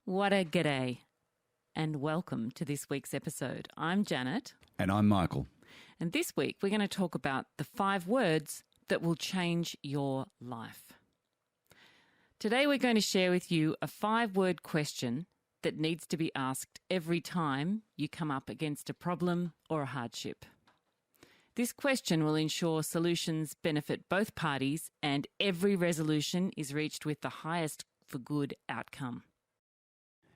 What a g'day, and welcome to this week's episode. I'm Janet. And I'm Michael. And this week we're going to talk about the 5 words that will change your life. Today we're going to share with you a 5-word question that needs to be asked every time you come up against a problem or a hardship. This question will ensure solutions benefit both parties and every resolution is reached with the highest for good outcome.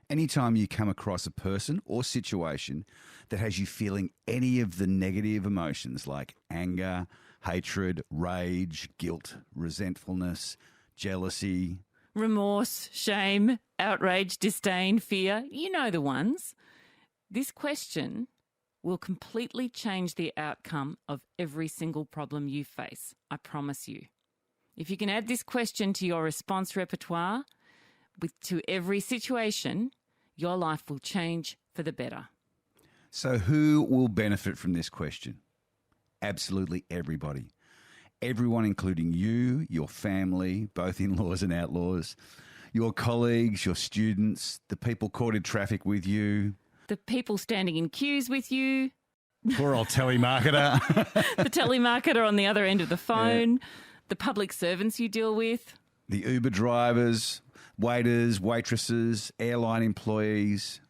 Anytime you come across a person or situation that has you feeling any of the negative emotions like anger, hatred, rage, guilt, resentfulness, jealousy, remorse, shame, outrage, disdain, fear, you know the ones. This question will completely change the outcome of every single problem you face, I promise you. If you can add this question to your response repertoire to every situation, your life will change for the better. So who will benefit from this question? Absolutely everybody. Everyone, including you, your family, both in-laws and outlaws, your colleagues, your students, the people caught in traffic with you, the people standing in queues with you, poor old telemarketer, the telemarketer on the other end of the phone, the public servants you deal with, the Uber drivers, waiters, waitresses, airline employees,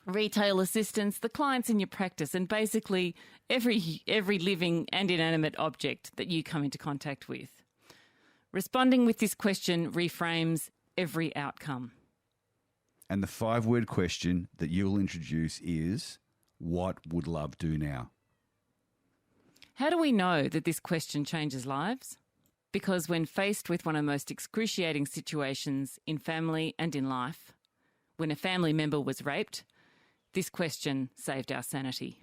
retail assistants, the clients in your practice, and basically every living and inanimate object that you come into contact with. Responding with this question reframes every outcome. And the 5-word question that you'll introduce is, what would love do now? How do we know that this question changes lives? Because when faced with one of the most excruciating situations in family and in life, when a family member was raped, this question saved our sanity.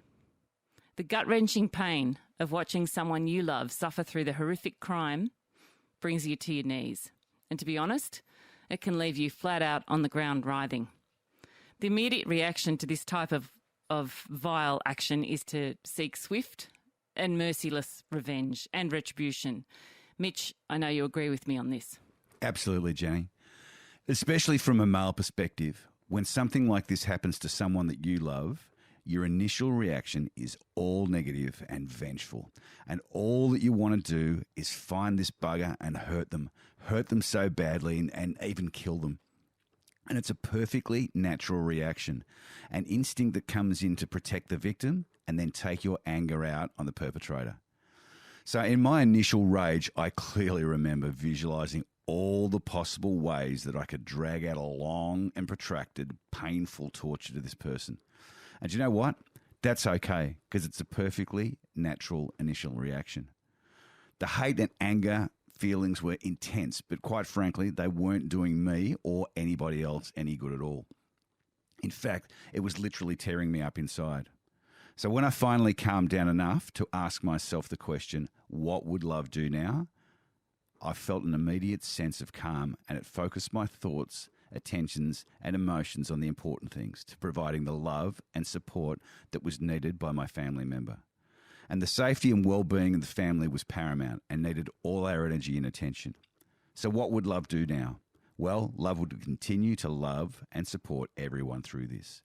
The gut-wrenching pain of watching someone you love suffer through the horrific crime brings you to your knees. And to be honest, it can leave you flat out on the ground writhing. The immediate reaction to this type of vile action is to seek swift and merciless revenge and retribution. Mitch, I know you agree with me on this. Absolutely, Jenny. Especially from a male perspective, when something like this happens to someone that you love, your initial reaction is all negative and vengeful. And all that you want to do is find this bugger and hurt them so badly and even kill them. And it's a perfectly natural reaction, an instinct that comes in to protect the victim and then take your anger out on the perpetrator. So in my initial rage, I clearly remember visualizing all the possible ways that I could drag out a long and protracted, painful torture to this person. And you know what? That's okay, because it's a perfectly natural initial reaction. The hate and anger feelings were intense, but quite frankly, they weren't doing me or anybody else any good at all. In fact, it was literally tearing me up inside. So when I finally calmed down enough to ask myself the question, what would love do now? I felt an immediate sense of calm, and it focused my thoughts, attentions and emotions on the important things, to providing the love and support that was needed by my family member. And the safety and well-being of the family was paramount and needed all our energy and attention. So what would love do now? Well, love would continue to love and support everyone through this.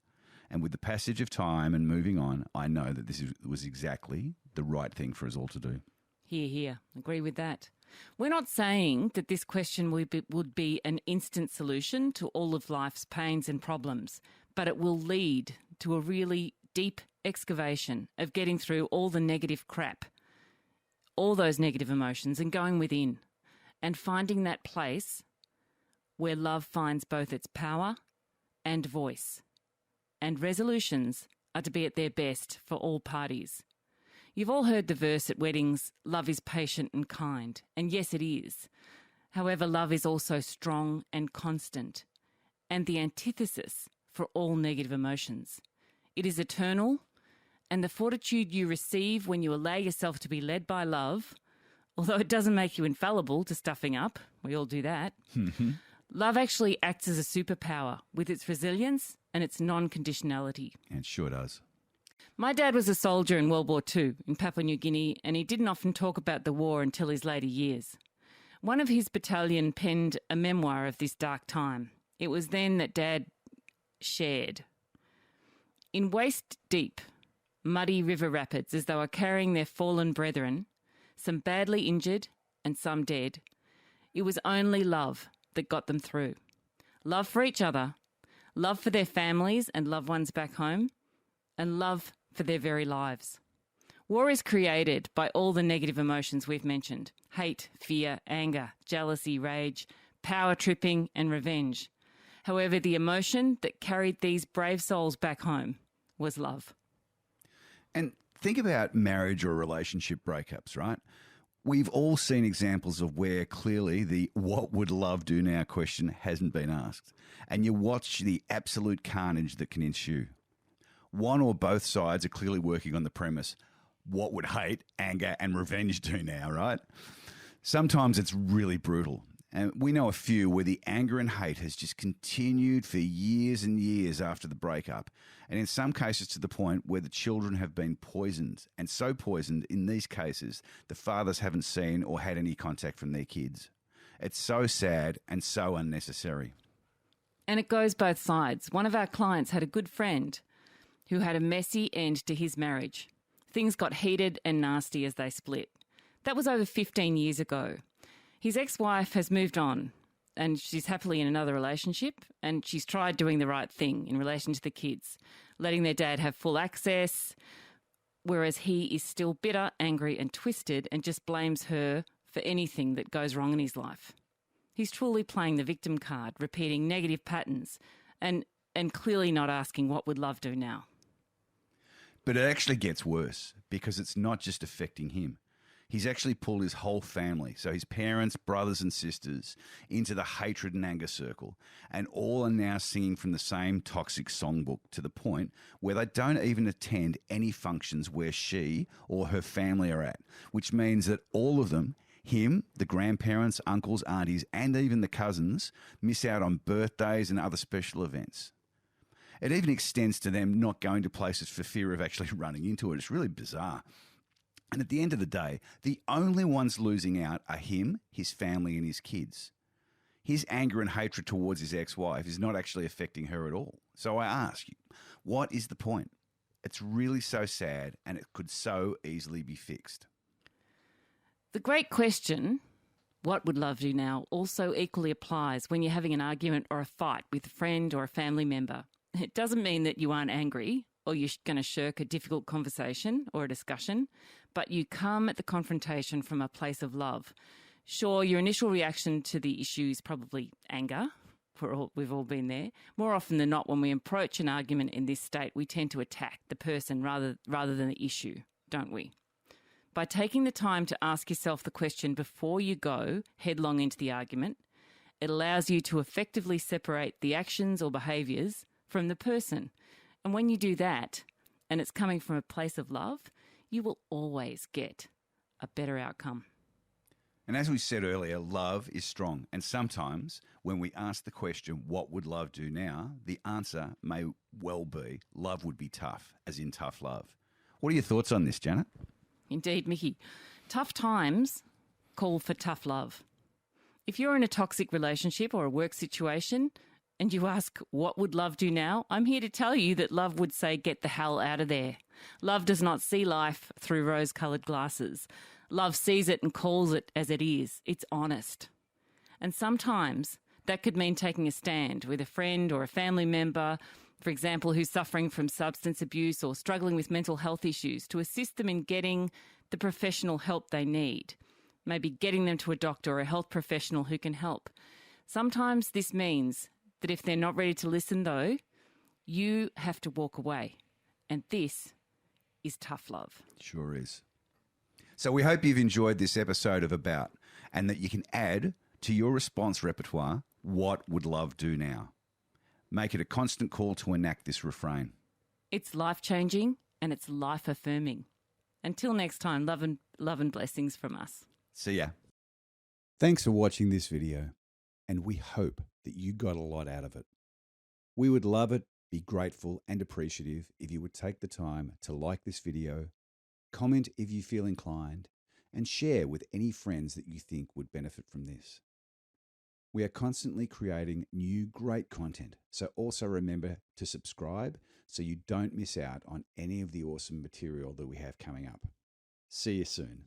And with the passage of time and moving on, I know that this was exactly the right thing for us all to do. Hear, hear. Agree with that. We're not saying that this question would be an instant solution to all of life's pains and problems, but it will lead to a really deep excavation of getting through all the negative crap, all those negative emotions, and going within and finding that place where love finds both its power and voice. And resolutions are to be at their best for all parties. You've all heard the verse at weddings, love is patient and kind. And yes, it is. However, love is also strong and constant, and the antithesis for all negative emotions. It is eternal, and the fortitude you receive when you allow yourself to be led by love, although it doesn't make you infallible to stuffing up, we all do that, love actually acts as a superpower with its resilience and its non-conditionality. It sure does. My dad was a soldier in World War II in Papua New Guinea, and he didn't often talk about the war until his later years. One of his battalion penned a memoir of this dark time. It was then that Dad shared. In waist-deep, muddy river rapids, as they were carrying their fallen brethren, some badly injured and some dead, it was only love that got them through. Love for each other, love for their families and loved ones back home, and love for their very lives. War is created by all the negative emotions we've mentioned: hate, fear, anger, jealousy, rage, power tripping and revenge. However, the emotion that carried these brave souls back home was love. And think about marriage or relationship breakups, right? We've all seen examples of where clearly the "what would love do now" question hasn't been asked, and you watch the absolute carnage that can ensue. One or both sides are clearly working on the premise, what would hate, anger and revenge do now, right? Sometimes it's really brutal. And we know a few where the anger and hate has just continued for years and years after the breakup, and in some cases to the point where the children have been poisoned, and so poisoned in these cases the fathers haven't seen or had any contact from their kids. It's so sad and so unnecessary. And it goes both sides. One of our clients had a good friend who had a messy end to his marriage. Things got heated and nasty as they split. That was over 15 years ago. His ex-wife has moved on and she's happily in another relationship, and she's tried doing the right thing in relation to the kids, letting their dad have full access, whereas he is still bitter, angry and twisted and just blames her for anything that goes wrong in his life. He's truly playing the victim card, repeating negative patterns and clearly not asking what would love do now. But it actually gets worse because it's not just affecting him. He's actually pulled his whole family, so his parents, brothers and sisters, into the hatred and anger circle, and all are now singing from the same toxic songbook to the point where they don't even attend any functions where she or her family are at, which means that all of them, him, the grandparents, uncles, aunties, and even the cousins, miss out on birthdays and other special events. It even extends to them not going to places for fear of actually running into it. It's really bizarre. And at the end of the day, the only ones losing out are him, his family and his kids. His anger and hatred towards his ex-wife is not actually affecting her at all. So I ask you, what is the point? It's really so sad, and it could so easily be fixed. The great question, what would love do now, also equally applies when you're having an argument or a fight with a friend or a family member. It doesn't mean that you aren't angry or you're going to shirk a difficult conversation or a discussion, but you come at the confrontation from a place of love. Sure, your initial reaction to the issue is probably anger. We've all been there. More often than not, when we approach an argument in this state, we tend to attack the person rather than the issue, don't we? By taking the time to ask yourself the question before you go headlong into the argument, it allows you to effectively separate the actions or behaviours from the person. And when you do that, and it's coming from a place of love, you will always get a better outcome. And as we said earlier, love is strong. And sometimes when we ask the question, what would love do now? The answer may well be, love would be tough, as in tough love. What are your thoughts on this, Janet? Indeed, Mickey. Tough times call for tough love. If you're in a toxic relationship or a work situation and you ask, what would love do now? I'm here to tell you that love would say, get the hell out of there. Love does not see life through rose-coloured glasses. Love sees it and calls it as it is. It's honest. And sometimes that could mean taking a stand with a friend or a family member, for example, who's suffering from substance abuse or struggling with mental health issues, to assist them in getting the professional help they need. Maybe getting them to a doctor or a health professional who can help. Sometimes this means that if they're not ready to listen, though, you have to walk away. And this is tough love. Sure is. So we hope you've enjoyed this episode of About, and that you can add to your response repertoire, what would love do now? Make it a constant call to enact this refrain. It's life-changing and it's life-affirming. Until next time, love and blessings from us. See ya. Thanks for watching this video, and we hope that you got a lot out of it. We would love it, be grateful and appreciative if you would take the time to like this video, comment if you feel inclined, and share with any friends that you think would benefit from this. We are constantly creating new great content, so also remember to subscribe so you don't miss out on any of the awesome material that we have coming up. See you soon.